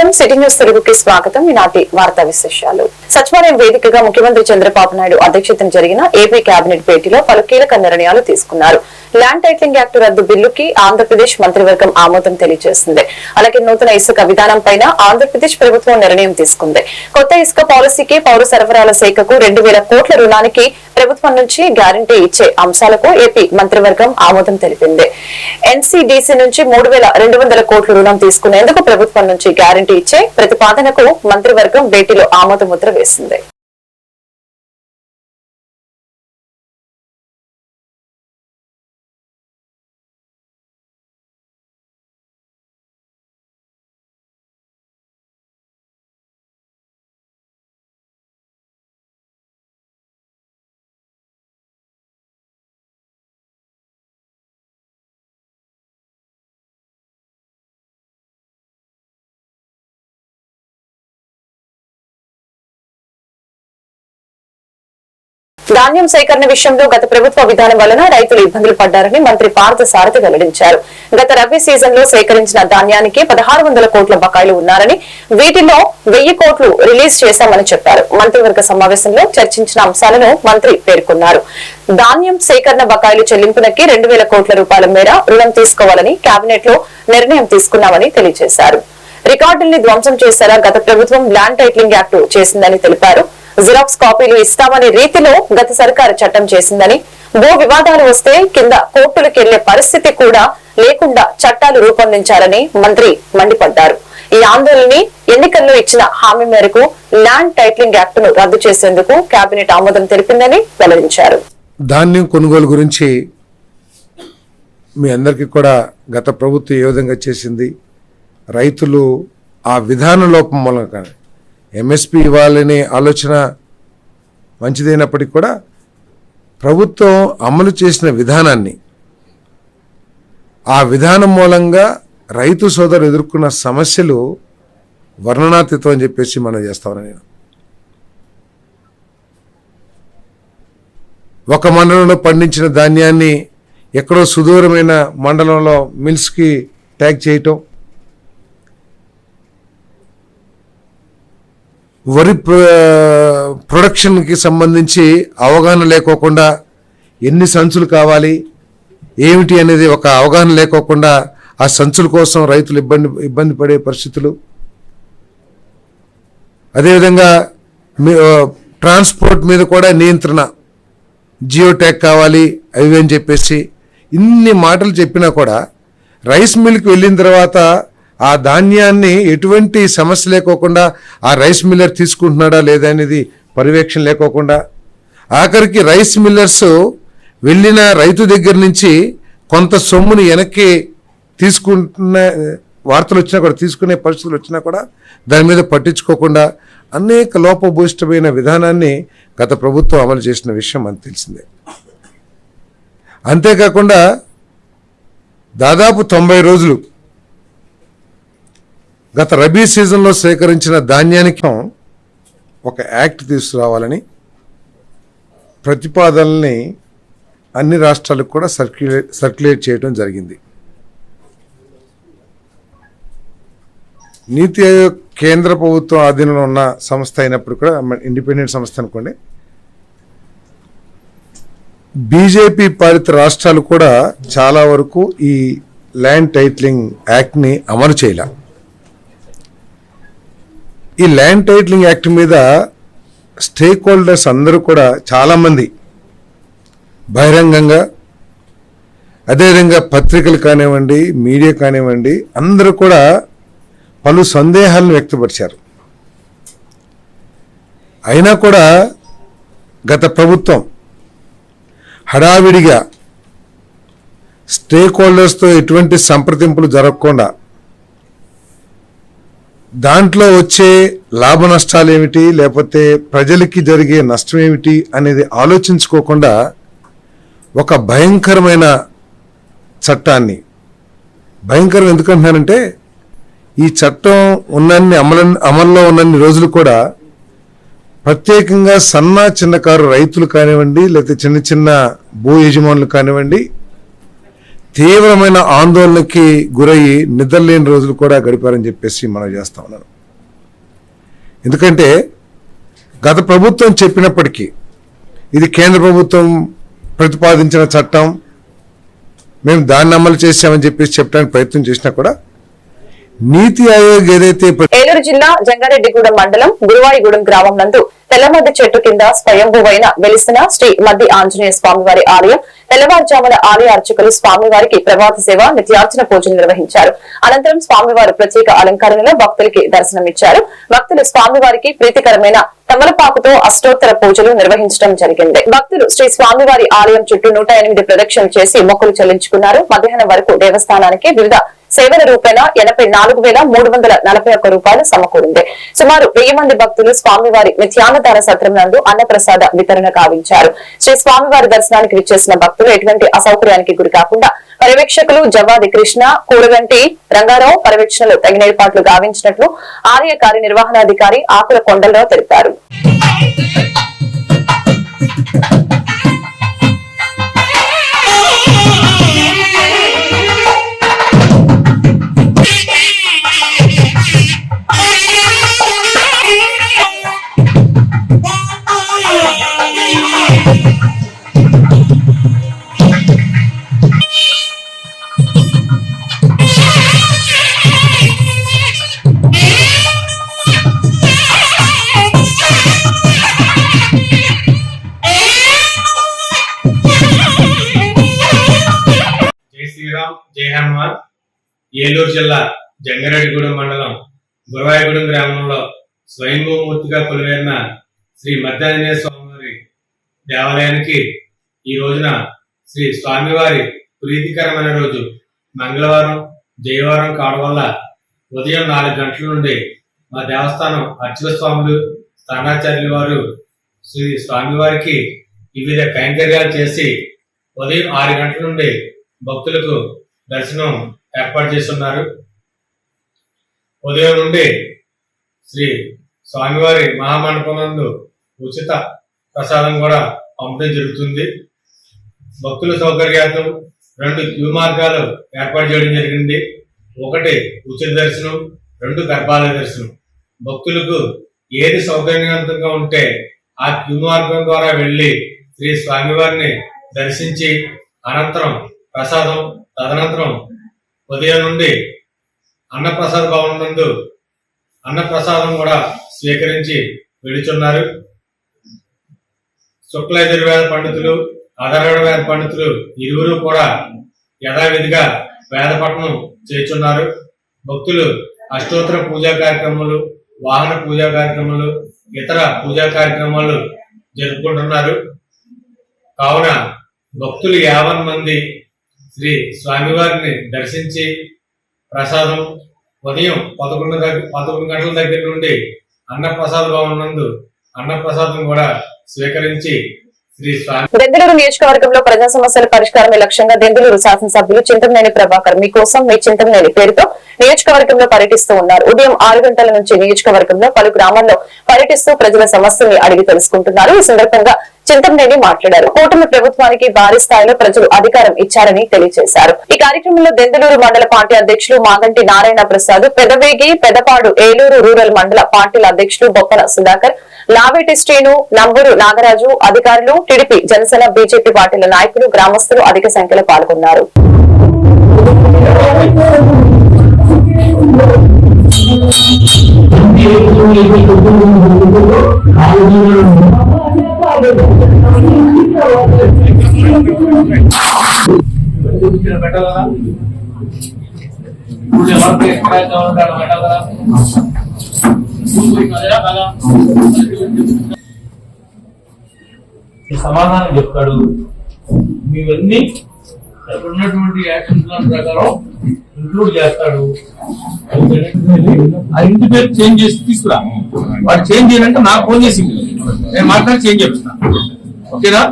నమస్కారం. City news తెలుగుకి స్వాగతం. ఈనాటి వార్తా విశేషాలు. సచివాలయం వేదికగా ముఖ్యమంత్రి చంద్రబాబు నాయుడు అధ్యక్షతన జరిగిన ఏపీ కేబినెట్ భేటీలో పలు కీలక నిర్ణయాలు తీసుకున్నారు. ల్యాండ్ టైటిలింగ్ యాక్ట్ రద్దు బిల్లుకి ఆంధ్రప్రదేశ్ మంత్రివర్గం ఆమోదం తెలియజేసింది. అలాగే నూతన ఇసుక విధానం పైన ఆంధ్రప్రదేశ్ ప్రభుత్వం నిర్ణయం తీసుకుంది. కొత్త ఇసుక పాలసీకి పౌర సరఫరాల శాఖకు 2000 కోట్ల రుణానికి ప్రభుత్వం నుంచి గ్యారంటీ ఇచ్చే అంశాలకు ఏపీ మంత్రివర్గం ఆమోదం తెలిపింది. ఎన్సీడీసీ నుంచి 3200 కోట్ల రుణం తీసుకునేందుకు ప్రభుత్వం నుంచి గ్యారంటీ ఇచ్చే ప్రతిపాదనకు మంత్రివర్గం భేటీలో ఆమోద ముద్ర వేసింది. ధాన్యం సేకరణ విషయంలో గత ప్రభుత్వ విధానం వలన రైతులు ఇబ్బందులు పడ్డారని మంత్రి పార్థ సారథి వెల్లడించారు. గత రబీ సీజన్ లో సేకరించిన ధాన్యానికి 1600 కోట్ల బకాయిలు ఉన్నారని, వీటిలో 1000 కోట్లు రిలీజ్ చేశామని చెప్పారు. మంత్రివర్గ సమావేశంలో చర్చించిన అంశాలను మంత్రి పేర్కొన్నారు. ధాన్యం సేకరణ బకాయిలు చెల్లింపునకి 2000 కోట్ల రూపాయల మేర రుణం తీసుకోవాలని కేబినెట్ లో నిర్ణయం తీసుకున్నామని తెలియజేశారు. రికార్డుల్ని ధ్వంసం చేశారా గత ప్రభుత్వం ల్యాండ్ టైటిలింగ్ యాక్ట్ చేసిందని తెలిపారు. జిరాక్స్ కాపీలు ఇస్తామనే రీతిలో గత సర్కారు చట్టం చేసిందని, భూ వివాదాలు వస్తే కింద కోర్టులకెళ్లే పరిస్థితి కూడా లేకుండా చట్టాలు రూపొందించారని మంత్రి మండిపడ్డారు. ఈ ఆందోళనని ఎన్నికల్లో ఇచ్చిన హామీ మేరకు ల్యాండ్ టైటిలింగ్ యాక్ట్ ను రద్దు చేసేందుకు కేబినెట్ ఆమోదం తెలిపిందని వెల్లడించారు. ధాన్యం కొనుగోలు గురించి మీ అందరికీ కూడా గత ప్రభుత్వం ఏ విధంగా చేసింది, రైతులు ఆ విధాన లోపం మూలంగా ఎంఎస్పి ఇవ్వాలనే ఆలోచన మంచిదైనప్పటికీ కూడా ప్రభుత్వం అమలు చేసిన విధానాన్ని, ఆ విధానం మూలంగా రైతు సోదరులు ఎదుర్కొన్న సమస్యలు వర్ణనాతీతం అని చెప్పేసి మనం చేస్తామని నేను ఒక మండలంలో పండించిన ధాన్యాన్ని ఎక్కడో సుదూరమైన మండలంలో మిల్స్కి ట్యాగ్ చేయటం, వరి ప్రొడక్షన్కి సంబంధించి అవగాహన లేకోకుండా ఎన్ని సంచులు కావాలి ఏమిటి అనేది ఒక అవగాహన లేకోకుండా ఆ సంచుల కోసం రైతులు ఇబ్బంది పడే పరిస్థితులు, అదేవిధంగా ట్రాన్స్పోర్ట్ మీద కూడా నియంత్రణ, జియో ట్యాగ్ కావాలి అవి అని చెప్పేసి ఇన్ని మాటలు చెప్పినా కూడా రైస్ మిల్కి వెళ్ళిన తర్వాత ఆ ధాన్యాన్ని ఎటువంటి సమస్య లేకోకుండా ఆ రైస్ మిల్లర్ తీసుకుంటున్నాడా లేదా అనేది పర్యవేక్షణ లేకోకుండా, ఆఖరికి రైస్ మిల్లర్స్ వెళ్ళిన రైతు దగ్గర నుంచి కొంత సొమ్ముని వెనక్కి తీసుకుంటున్న వార్తలు వచ్చినా కూడా, తీసుకునే పరిస్థితులు వచ్చినా కూడా దాని మీద పట్టించుకోకుండా అనేక లోపభూయిష్టమైన విధానాన్ని గత ప్రభుత్వం అమలు చేసిన విషయం మనకు తెలిసిందే. అంతేకాకుండా దాదాపు 90 రోజులు గత రబీ సీజన్లో సేకరించిన ధాన్యానికి ఒక యాక్ట్ తీసుకురావాలని ప్రతిపాదనల్ని అన్ని రాష్ట్రాలకు కూడా సర్క్యులేట్ చేయడం జరిగింది. నీతి ఆయోగ్ కేంద్ర ప్రభుత్వం ఆధీనంలో ఉన్న సంస్థ అయినప్పుడు కూడా, ఇండిపెండెంట్ సంస్థ అనుకోండి, బీజేపీ పాలిత రాష్ట్రాలు కూడా చాలా వరకు ఈ ల్యాండ్ టైటిలింగ్ యాక్ట్ని అమలు చేయలే. ఈ ల్యాండ్ టైటిలింగ్ యాక్ట్ మీద స్టేక్ హోల్డర్స్ అందరూ కూడా చాలామంది బహిరంగంగా, అదేవిధంగా పత్రికలు కానివ్వండి, మీడియా కానివ్వండి, అందరూ కూడా పలు సందేహాలను వ్యక్తపరిచారు. అయినా కూడా గత ప్రభుత్వం హడావిడిగా స్టేక్ హోల్డర్స్తో ఎటువంటి సంప్రదింపులు జరగకుండా, దాంట్లో వచ్చే లాభ నష్టాలు ఏమిటి, లేకపోతే ప్రజలకి జరిగే నష్టం ఏమిటి అనేది ఆలోచించుకోకుండా ఒక భయంకరమైన చట్టాన్ని, భయంకరం ఎందుకంటున్నానంటే ఈ చట్టం అమల్లో ఉన్నన్ని రోజులు కూడా ప్రత్యేకంగా సన్న చిన్నకారు రైతులు కానివ్వండి, లేకపోతే చిన్న చిన్న భూ యజమానులు కానివ్వండి, తీవ్రమైన ఆందోళనకి గురయ్యి నిద్రలేని రోజులు కూడా గడిపారని చెప్పేసి మనం చేస్తా ఉన్నాను. ఎందుకంటే గత ప్రభుత్వం చెప్పినప్పటికీ ఇది కేంద్ర ప్రభుత్వం ప్రతిపాదించిన చట్టం, మేము దాన్ని అమలు చేశామని చెప్పేసి చెప్పడానికి ప్రయత్నం చేసినా కూడా నీతి ఆయోగ్ ఏదైతే ఏలూరు జిల్లా జంగారెడ్డిగూడెం మండలం గురువాయిగూడెం గ్రామం నందు తెల్లమద్ది చెట్టు కింద స్వయంభువైన వెలిసిన శ్రీ మద్ది ఆంజనేయ స్వామివారి ఆలయం తెల్లవారుజామున ఆలయ అర్చకులు స్వామివారికి ప్రభాత సేవ నిత్యార్చన పూజలు నిర్వహించారు. అనంతరం స్వామివారు ప్రత్యేక అలంకరణలో భక్తులకి దర్శనమిచ్చారు. భక్తులు స్వామివారికి ప్రీతికరమైన తమలపాకుతో అష్టోత్తర పూజలు నిర్వహించడం జరిగింది. భక్తులు శ్రీ స్వామివారి ఆలయం చుట్టూ 108 ప్రదక్షిణలు చేసి మొక్కులు చెల్లించుకున్నారు. మధ్యాహ్నం వరకు దేవస్థానానికి వివిధ సేవల రూపేణ 84,341 రూపాయలు సమకూరింది. సుమారు 1000 మంది భక్తులు స్వామివారి నిత్యాన్నదాన సత్రం నందు అన్నప్రసాద వితరణ కావించారు. శ్రీ స్వామివారి దర్శనానికి విచ్చేసిన భక్తులు ఎటువంటి అసౌకర్యానికి గురి కాకుండా పర్యవేక్షకులు జవాది కృష్ణ, కూరగంటి రంగారావు పర్యవేక్షణలు తగిన ఏర్పాట్లు గావించినట్లు ఆలయ కార్యనిర్వహణాధికారి ఆకుల కొండలరావు తెలిపారు. జై హనుమాన్. ఏలూరు జిల్లా జంగారెడ్డిగూడెం మండలం గురువాయిగూడెం గ్రామంలో స్వయంభూమూర్తిగా కొలువైన శ్రీ మద్ది ఆంజనేయ స్వామివారి దేవాలయానికి ఈ రోజున శ్రీ స్వామివారి ప్రీతికరమైన రోజు మంగళవారం జయవారం కావడం వల్ల ఉదయం 4 గంటల నుండి మా దేవస్థానం అర్చక స్వాములు స్థానాచార్యుల వారు శ్రీ స్వామివారికి వివిధ కైంకర్యాలు చేసి ఉదయం 6 గంటల నుండి భక్తులకు దర్శనం ఏర్పాటు చేస్తున్నారు. ఉదయం నుండి శ్రీ స్వామివారి మహామండపం నందు ఉచిత ప్రసాదం కూడా పంపిణీ జరుగుతుంది. భక్తుల సౌకర్యార్థం 2 క్యూ మార్గాలు ఏర్పాటు చేయడం జరిగింది. 1 ఉచిత దర్శనం, 2 గర్భాలయ దర్శనం. భక్తులకు ఏది సౌకర్యవంతంగా ఉంటే ఆ క్యూ మార్గం ద్వారా వెళ్లి శ్రీ స్వామివారిని దర్శించి అనంతరం ప్రసాదం, తదనంతరం ఉదయం నుండి అన్నప్రసాద భవనం నందు అన్నప్రసాదం కూడా స్వీకరించి వెళుచున్నారు. శుక్లయజుర్వేద పండితులు, అధర్వణ వేద పండితులు ఇరువురు కూడా యథావిధిగా వేదపఠనం చేస్తున్నారు. భక్తులు అష్టోత్తర పూజా కార్యక్రమాలు, వాహన పూజా కార్యక్రమాలు, ఇతర పూజా కార్యక్రమాలు జరుపుకుంటున్నారు. కావున భక్తులు 50 మంది శ్రీ స్వామివారిని దర్శించి ప్రసాదం ఉదయం 11 గంటల దగ్గర నుండి అన్నప్రసాద భవనం నందు అన్నప్రసాదం కూడా స్వీకరించి శ్రీ స్వామి. దెందులూరు నియోజకవర్గంలో ప్రజా సమస్యల పరిష్కారమే లక్ష్యంగా దెందులూరు శాసనసభ్యులు చింతమనేని ప్రభాకర్ మీకోసం మీ చింతమనేని పేరుతో నియోజకవర్గంలో పర్యటిస్తూ ఉన్నారు. ఉదయం 6 గంటల నుంచి నియోజకవర్గంలో పలు గ్రామాల్లో పర్యటిస్తూ ప్రజల సమస్యల్ని అడిగి తెలుసుకుంటున్నారు. ఈ సందర్భంగా చింతమనేని మాట్లాడారు. కూటమి ప్రభుత్వానికి భారీ స్థాయిలో ప్రజలు అధికారం ఇచ్చారని తెలియజేశారు. ఈ కార్యక్రమంలో దెందులూరు మండల పార్టీ అధ్యక్షులు మాగంటి నారాయణ ప్రసాద్, పెదవేగి, పెదపాడు, ఏలూరు రూరల్ మండల పార్టీల అధ్యక్షులు బొప్పన సుధాకర్, లావేటి శ్రీను, నంబూరు నాగరాజు, అధికారులు, టీడీపీ, జనసేన, బీజేపీ పార్టీల నాయకులు, గ్రామస్తులు అధిక సంఖ్యలో పాల్గొన్నారు. సమాధానం చెప్తాడు. మీవన్నీ ఉన్నటువంటి యాక్షన్ ప్లాన్ ప్రకారం ఇంక్లూడ్ చేస్తాడు. ఆ ఇంటి పేరు చేంజ్ చేసి తీసుకురా. వాడు చేంజ్ చేయాలంటే నాకు ఫోన్ చేసి నేను మాట్లాడి చేంజ్ చేపిస్తాను. ఓకేనా?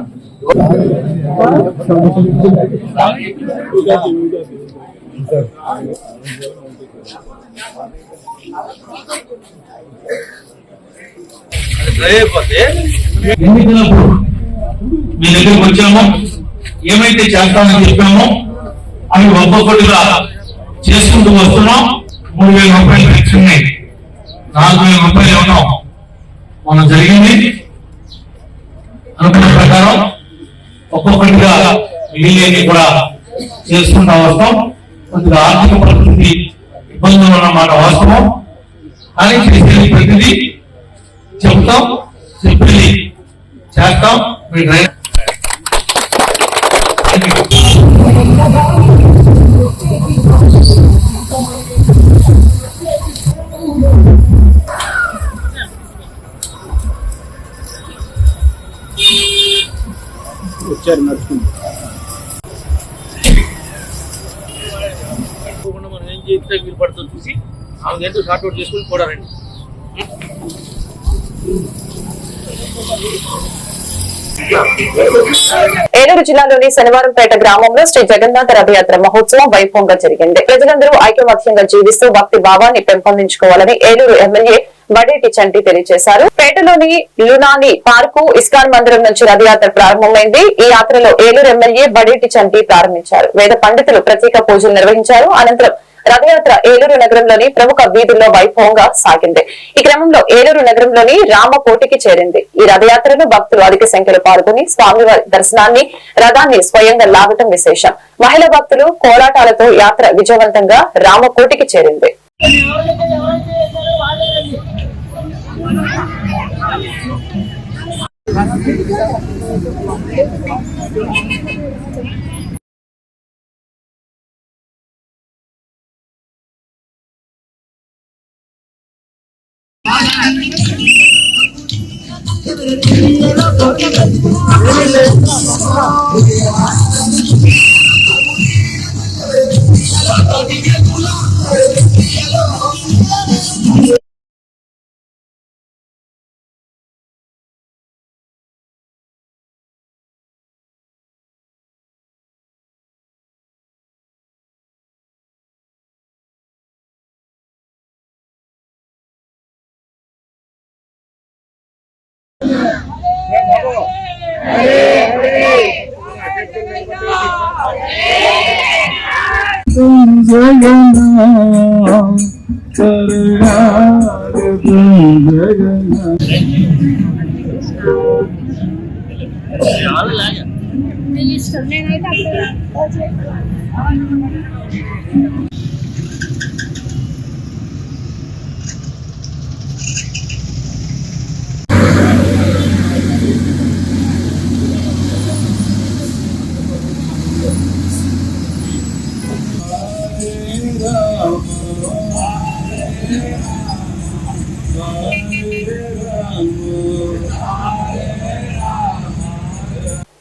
అయిపోతే ఎన్నికలప్పుడు మీ దగ్గరికి వచ్చామో ఏమైతే చేస్తామని చెప్పామో అవి ఒక్కొక్కటిగా చేసుకుంటూ వస్తున్నాం. 3,000 రూపాయలు పెన్షన్, 4,000 రూపాయలు ఇవ్వడం మనం జరిగింది. అనుకున్న ప్రకారం ఒక్కొక్కటిగా మిగిలినవి కూడా చేసుకుంటా వస్తాం. కొద్దిగా ఆర్థిక పరిస్థితి ఇబ్బందులు ఉన్నమాట వాస్తవం, కానీ చేసేది ప్రతిదీ చెప్తాం, చెప్పేది చేస్తాం. మీ వచ్చారు నడుచుకుంటూ. మనం ఏం చేస్తే వీలు పడుతుందో చూసి ఆమె ఏంటో షార్ట్అవుట్ చేసుకుని కూడా రండి. ఏలూరు జిల్లాలోని శనివారంపేట గ్రామంలో శ్రీ జగన్నాథ రథయాత్ర మహోత్సవం వైభవంగా జరిగింది. ప్రజలందరూ ఐకమత్యంగా జీవిస్తూ భక్తి భావాన్ని పెంపొందించుకోవాలని ఏలూరు ఎమ్మెల్యే బడేటి చంటి తెలియజేశారు. పేటలోని లునాని పార్కు ఇస్కాన్ మందిరం నుంచి రథయాత్ర ప్రారంభమైంది. ఈ యాత్రలో ఏలూరు ఎమ్మెల్యే బడేటి చంటి ప్రారంభించారు. వేద పండితులు ప్రత్యేక పూజలు నిర్వహించారు. అనంతరం రథయాత్ర ఏలూరు నగరంలోని ప్రముఖ వీధుల్లో వైభవంగా సాగింది. ఈ క్రమంలో ఏలూరు నగరంలోని రామకోటికి చేరింది. ఈ రథయాత్రలో భక్తులు అధిక సంఖ్యలో పాల్గొని స్వామివారి దర్శనాన్ని, రథాన్ని స్వయంగా లాగటం విశేషం. మహిళా భక్తులు కోలాటాలతో యాత్ర విజయవంతంగా రామకోటికి చేరింది.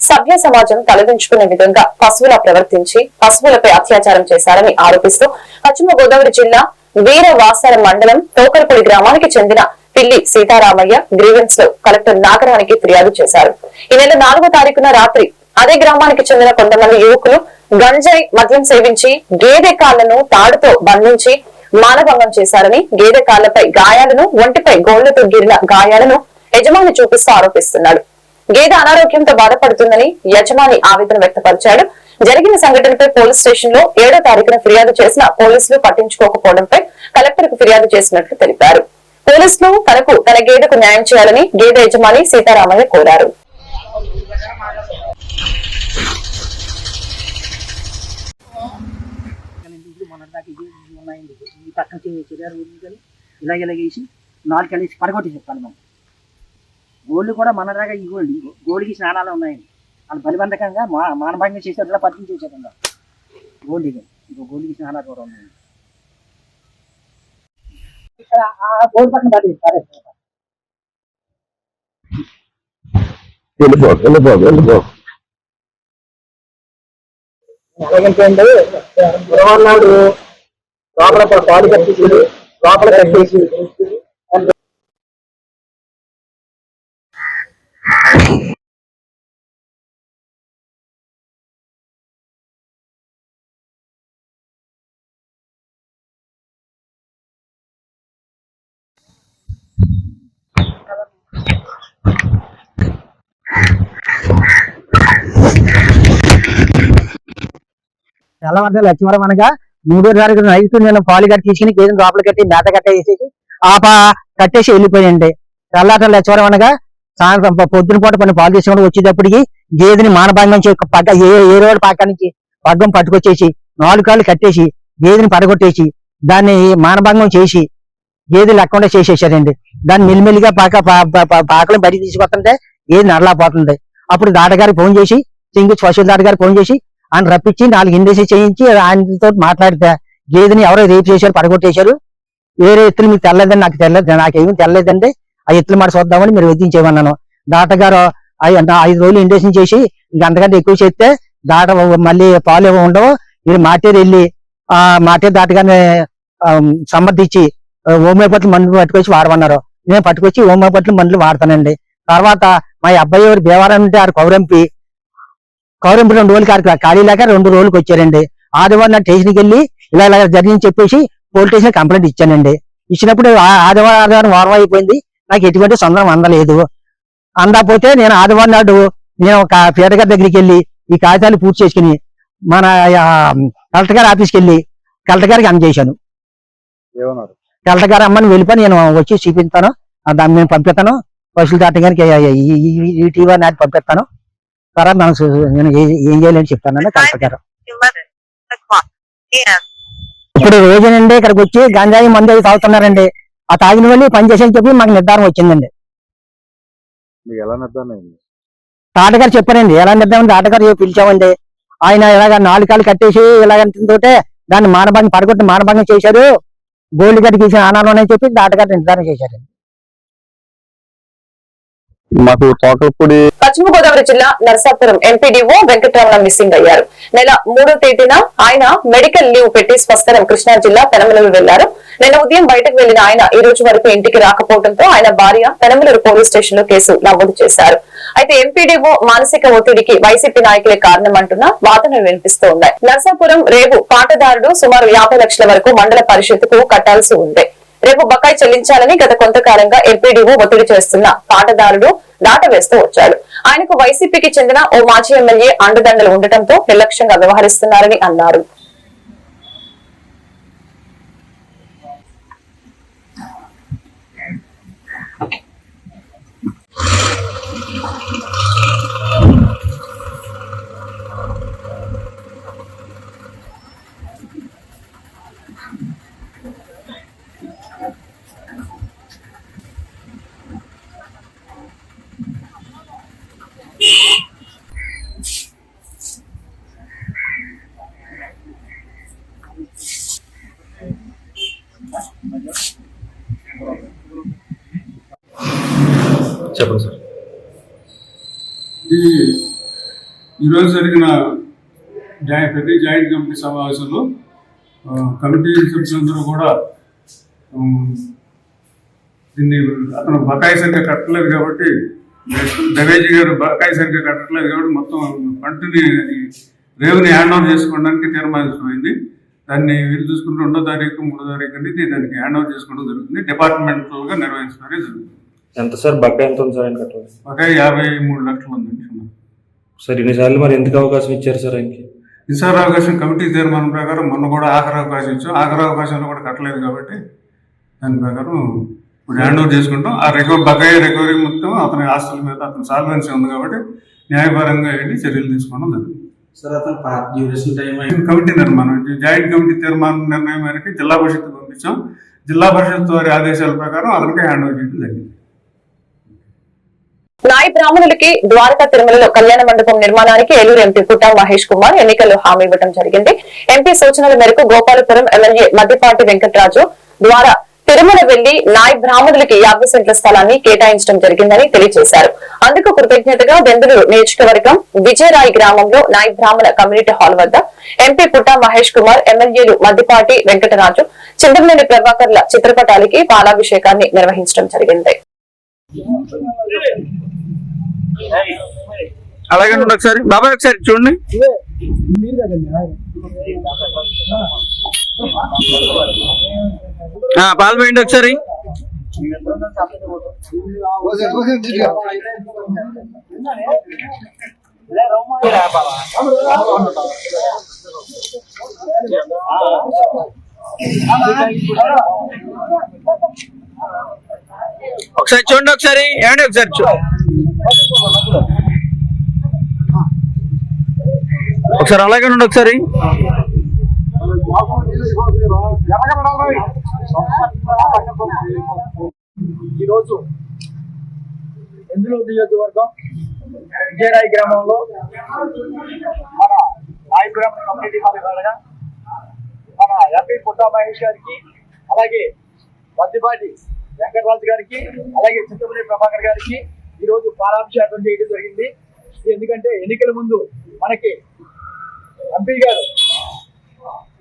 సభ్య సమాజం తలదించుకునే విధంగా పశువులా ప్రవర్తించి పశువులపై అత్యాచారం చేశారని ఆరోపిస్తూ పశ్చిమ గోదావరి జిల్లా వీరవాసాల మండలం తోకరపూడి గ్రామానికి చెందిన పిల్లి సీతారామయ్య గ్రీవెన్స్ లో కలెక్టర్ నాగరానికి ఫిర్యాదు చేశారు. ఈ నెల 4వ తారీఖున రాత్రి అదే గ్రామానికి చెందిన కొంతమంది యువకులు గంజాయి మద్యం సేవించి గేదె కాళ్లను తాడుతో బంధించి మానభంగం చేశారని, గేదె కాళ్లపై గాయాలను, ఒంటిపై గోళ్లతో గిరిన గాయాలను యజమాని చూపిస్తూ ఆరోపిస్తున్నాడు. గేదె అనారోగ్యంతో బాధపడుతుందని యజమాని ఆవేదన వ్యక్తపరిచాడు. జరిగిన సంఘటనపై పోలీస్ స్టేషన్ లో 7వ తారీఖున ఫిర్యాదు చేసిన పోలీసులు పట్టించుకోకపోవడంపై కలెక్టర్ కు ఫిర్యాదు చేసినట్లు తెలిపారు. పోలీసులు తనకు తన గేదెకు న్యాయం చేయాలని గేదె యజమాని సీతారామయ్య కోరారు. ఇలాగేసి పడగొట్టి చెప్తాను మనం గోల్డ్ కూడా మన దాకా ఈ గోల్డ్కి స్నానాలు ఉన్నాయండి. వాళ్ళు బలిబంధకంగా మానభంగం చేసేట్లా పరిచయం చేసేటండి గోల్డ్కి. ఇంకో గోల్డ్కి స్నానాలు కూడా ఉన్నాయండి. ఇక్కడ ఆ గోల్డ్ పక్కన అలాగంటే నాడు లోపల పాలు కట్టేసి లోపల కట్టేసి తెల్లవారు లక్ష్మీవరం అనగా 3వ తారీఖు నైట్ నేను పాలు కట్టి తీసుకుని గేదెను లోపల కట్టి మేత కట్టేసి కట్టేసి వెళ్ళిపోయింది. తెల్లాట లచ్చవరం అనగా సాయంత్రం పొద్దున పూట కొన్ని పాలు తీసుకుని వచ్చేటప్పటికి గేదెని మానభంగం పగ్గ ఏ రోడ్డు పక్క నుంచి పగ్గం పట్టుకొచ్చేసి 4 కాళ్ళు కట్టేసి గేదెని పడగొట్టేసి దాన్ని మానభంగం చేసి గేదె లేకుండా చేసేసారండి. దాన్ని మెల్లిమెల్లిగా పాకలు బయట తీసుకొస్తుంటే గేదె నడలేకపోతుంది. అప్పుడు దాటగారికి ఫోన్ చేసి పశువుల దాటగారికి ఫోన్ చేసి ఆయన రప్పించి 4 ఇండేసి చేయించి ఆయనతో మాట్లాడితే గేదెని ఎవరో రేపు చేశారు, పడగొట్టేశారు. వేరే ఎత్తులు మీకు తెల్లదని నాకు తెల్లదు, నాకేమీ తెల్లలేదండి. ఆ ఎత్తులు మాట చూద్దామని మీరు వెతించేమన్నాను. దాటగారు 5 రోజులు ఇండేషన్ చేసి ఇంకంతకంటే ఎక్కువ చేస్తే దాట మళ్ళీ పాలు ఉండవు, మీరు మాటేరు వెళ్ళి ఆ మాటేరు దాటగానే సమర్థించి హోమియోపతి మందులు పట్టుకొచ్చి వాడమన్నారు. నేను పట్టుకొచ్చి హోమియోపతి మందులు వాడతానండి. తర్వాత మా అబ్బాయి ఎవరు దేవాలయం ఉంటే ఆడు కౌరంపి 2 రోజులు ఖాళీ లేక 2 రోజులకు వచ్చారండి. ఆదివారం నా స్టేషన్కి వెళ్ళి ఇలా జరిగింది చెప్పేసి పోలీస్ స్టేషన్ కంప్లైంట్ ఇచ్చానండి. ఇచ్చినప్పుడు ఆదివారం వారం అయిపోయింది, నాకు ఎటువంటి సొంతం అందలేదు. అందకపోతే నేను ఆదివారం నాడు నేను ఒక పీటర్ గారి దగ్గరికి వెళ్ళి ఈ కాగితాలు పూర్తి చేసుకుని మన కలెక్టర్ గారి ఆఫీస్కి వెళ్ళి కలెక్టర్ గారికి అందజేశాను. కలెక్టర్ గారు అమ్మని వెళ్ళిపోయి నేను వచ్చి చూపిస్తాను, దాన్ని నేను పంపిస్తాను, పశువుల దాట గారికి ఈటీవీ నాటి పంపిస్తాను. తర్వాత నేను ఏం చేయాలని చెప్తానని కలెక్టర్ గారు. ఇప్పుడు రోజునండి ఇక్కడికి వచ్చి గంజాయి మందు అవి తాగుతున్నారండి. ఆ తాగిన వాళ్ళు పని చేసేది చెప్పి మాకు నిర్ధారణ వచ్చిందండి. తాటగారు చెప్పారండి ఎలా నిర్ధారణ, తాటగారు పిలిచామండి. ఆయన ఇలాగ 4 కాళ్ళు కట్టేసి ఇలాగంటే దాన్ని మానభంగం పడగొట్టి మానభంగం చేశారు, గోల్డ్ గడ్డి తీసిన ఆనాలు అని చెప్పి తాటగారు నిర్ధారణ చేశారండి. మాకు తోకలపూడి పశ్చిమ గోదావరి జిల్లా నరసాపురం ఎంపీడీఓ వెంకటరమణ మిస్సింగ్ అయ్యారు. నెల 3వ తేదీన ఆయన మెడికల్ లీవ్ పెట్టి స్వస్థలం కృష్ణా జిల్లా పెనమలూరు వెళ్లారు. నిన్న ఉదయం బయటకు వెళ్లిన ఆయన ఈ రోజు వరకు ఇంటికి రాకపోవడంతో ఆయన భార్య పెనమలూరు పోలీస్ స్టేషన్ లో కేసు నమోదు చేశారు. అయితే ఎంపీడీఓ మానసిక ఒత్తిడికి వైసీపీ నాయకులే కారణమంటున్న వాదనలు వినిపిస్తూ ఉన్నాయి. నరసాపురం రేవు పాటదారుడు సుమారు 50 లక్షల వరకు మండల పరిషత్తుకు కట్టాల్సి ఉంది. రేపు బకాయి చెల్లించాలని గత కొంతకాలంగా ఎంపీడీఓ ఒత్తిడి చేస్తున్న పాటదారుడు దాటవేస్తూ వచ్చాడు. ఆయనకు వైసీపీకి చెందిన ఓ మాజీ ఎమ్మెల్యే అండదండలు ఉండటంతో నిర్లక్ష్యంగా వ్యవహరిస్తున్నారని అన్నారు. చెప్పండి సార్. ఈరోజు జరిగిన ప్రతి జాయింట్ కమిటీ సమావేశంలో కమిటీ సభ్యులందరూ కూడా దీన్ని అతను బకాయి సరిగ్గా కట్టలేదు కాబట్టి, దవేజీ గారు బకాయి సరిగ్గా కట్టలేదు కాబట్టి మొత్తం పంటని రేవుని హ్యాండ్ ఓవర్ చేసుకోవడానికి తీర్మానించమైంది. దాన్ని వీలు చూసుకుంటే 2వ తారీఖు 3వ తారీఖు అనేది దానికి హ్యాండ్ ఓవర్ చేసుకోవడం జరుగుతుంది. డిపార్ట్మెంటల్ గా నిర్వహించడం జరుగుతుంది. ఎంత సార్ బకాయి ఎంత ఉంది సార్ ఆయన కట్టాలి? బకాయి 53 లక్షలు ఉందండి సార్. ఇన్నిసార్లు మరి ఎందుకు అవకాశం ఇచ్చారు సార్ ఆయనకి? ఈసారి అవకాశం కమిటీ తీర్మానం ప్రకారం మొన్న కూడా ఆఖరి అవకాశం ఇచ్చాం. ఆఖరి అవకాశంలో కూడా కట్టలేదు కాబట్టి దాని ప్రకారం ఇప్పుడు హ్యాండ్ ఓవర్ చేసుకుంటాం. ఆ బకాయి రికవరీ మొత్తం అతని ఆస్తుల మీద అతని సాల్వెన్సీ ఉంది కాబట్టి న్యాయపరంగా వెళ్ళి చర్యలు తీసుకోవడం జరుగుతుంది. కమిటీ నిర్మాణం జాయింట్ కమిటీ తీర్మానం నిర్ణయం మేరకు జిల్లా పరిషత్ పంపించాం. జిల్లా పరిషత్ వారి ఆదేశాల ప్రకారం అతనికి హ్యాండ్ ఓవర్ చేయడం జరిగింది. నాయి బ్రాహ్మణులకి ద్వారకా తిరుమలలో కళ్యాణ మండపం నిర్మాణానికి ఏలూరు ఎంపీ పుట్టా మహేష్ కుమార్ ఎన్నికల్లో హామీ ఇవ్వడం జరిగింది. ఎంపీ సూచనల మేరకు గోపాలపురం ఎమ్మెల్యే మద్దిపాటి వెంకటరాజు ద్వారా తిరుమల వెళ్లి నాయి బ్రాహ్మణులకి 50 సెంట్ల స్థలాన్ని కేటాయించడం జరిగిందని తెలియజేశారు. అందుకు కృతజ్ఞతగా బెందులూరు నియోజకవర్గం విజయరాయి గ్రామంలో నాయి బ్రాహ్మణ కమ్యూనిటీ హాల్ వద్ద ఎంపీ పుట్టా మహేష్ కుమార్, ఎమ్మెల్యేలు మద్దిపాటి వెంకటరాజు, చింతమనేని ప్రభాకర్ల చిత్రపటాలకి పాలాభిషేకాన్ని నిర్వహించడం జరిగింది. అలాగే ఒకసారి బాబాయ్ ఒకసారి చూడండి. పాలు పోయండి ఒకసారి. ఒకసారి చూడండి, ఒకసారి ఏమండి, ఒకసారి ఒకసారి అలాగే ఉండండి ఒకసారి. ఈరోజు ఎందులూరు నియోజకవర్గం విజయరాయి గ్రామంలో మన నాయకురామ కమ్యూనిటీ హాలుగా మన ఎంపీ పుట్టా మహేష్ గారికి, అలాగే మద్దిపాటి వెంకటరాజు గారికి, అలాగే చింతమనేని ప్రభాకర్ గారికి ఈరోజు పాలాభిషేకం చేయడం జరిగింది. ఎందుకంటే ఎన్నికల ముందు మనకి ఎంపీ గారు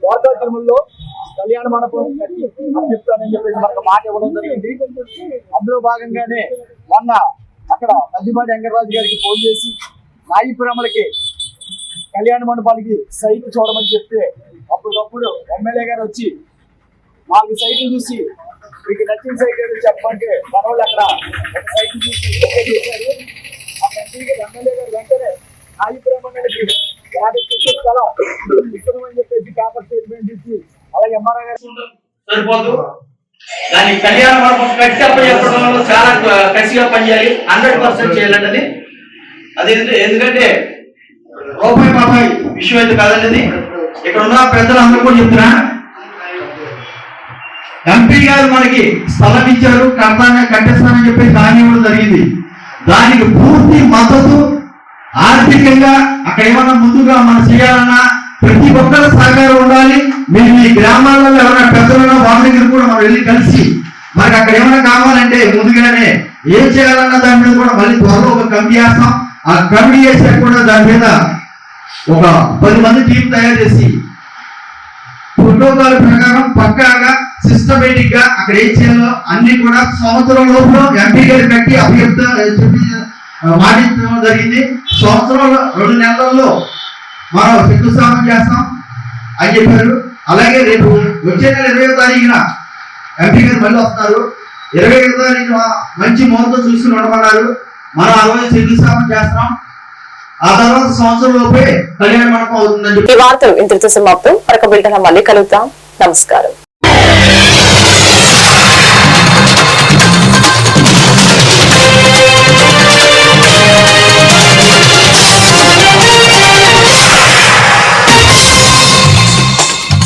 వార్తా తిరుమలలో కళ్యాణ మండపం కట్టి చెప్తానని చెప్పేసి మనకు మాట ఇవ్వడం జరిగింది. అందులో భాగంగానే మొన్న అక్కడ మద్దిపాటి వెంకటరాజు గారికి ఫోన్ చేసి నాయిపురమ్మలకి కళ్యాణ మండపానికి సైట్ చూడమని చెప్తే అప్పటికప్పుడు ఎమ్మెల్యే గారు వచ్చి 4 సైట్లు చూసి మీకు నచ్చిన సైట్ ఏదో చెప్పమంటే మన వాళ్ళు అక్కడ ఒక సైట్ చూసి చేశారు. ఆ ఎమ్మెల్యే గారు వెంటనే నాయిపురమ్మలకి 50 సెంట్ల స్థలం ఇస్తామని చెప్పేసి పేపర్ స్టేట్మెంట్ ఇచ్చి, అలాగే ఎంఆర్ఐ గారు సరిపోదు, దాన్ని కళ్యాణ మండపం కట్టి చెప్పడంలో చాలా కసిగా పనిచేయాలి, 100% చేయాలన్నది. అది ఎందుకంటే రూపాయి విషయం అయితే కాదన్నది. ఇక్కడ ఉన్న పెద్దలందరూ కూడా చెప్తున్నా, ఎంపీ గారు మనకి స్థలం ఇచ్చారు, కట్టేస్తానని చెప్పేసి హామీ ఇవ్వడం జరిగింది. దానికి పూర్తి మద్దతు ఆర్థికంగా అక్కడ ఏమన్నా ముందుగా మనం చేయాలన్నా ప్రతి ఒక్కరి సహకారం ఉండాలి. మీరు ఈ గ్రామాలలో ఎవరైనా పెద్దలున్నా వాళ్ళ దగ్గర కూడా మనం వెళ్ళి కలిసి మనకి అక్కడ ఏమైనా కావాలంటే ముందుగానే ఏం చేయాలన్న దాని మీద కూడా మళ్ళీ త్వరలో ఒక కమిటీ వేస్తాం. ఆ కమిటీ వేసాక కూడా దాని మీద ఒక 10 మంది టీం తయారు చేసి ప్రోటోకాల్ ప్రకారం పక్కాగా సిస్టమేటిక్ గా అక్కడ ఏం చేయాలో అన్ని కూడా సంవత్సరం లోపల ఎంపీ గారు కట్టి మాటించడం జరిగింది. సంవత్సరంలో 2 నెలల్లో మనం శంకుస్థాపన చేస్తాం అని చెప్పారు. అలాగే రేపు వచ్చే నెల 20వ తారీఖున ఎంపీ గారు మళ్ళీ వస్తున్నారు. 25వ తారీఖున మంచి ముహూర్తం చూసుకుని ఉండమన్నారు. మనం ఆ రోజు శంకుస్థాపన చేస్తాం. ఆ తర్వాత సంవత్సరం లోపే కళ్యాణ మండపం అవుతుందని చెప్పి. ఈ వార్తలు ఇంతటితో సమాప్తం. మరొక బిల్టన్ మళ్ళీ కలుద్దాం. నమస్కారం.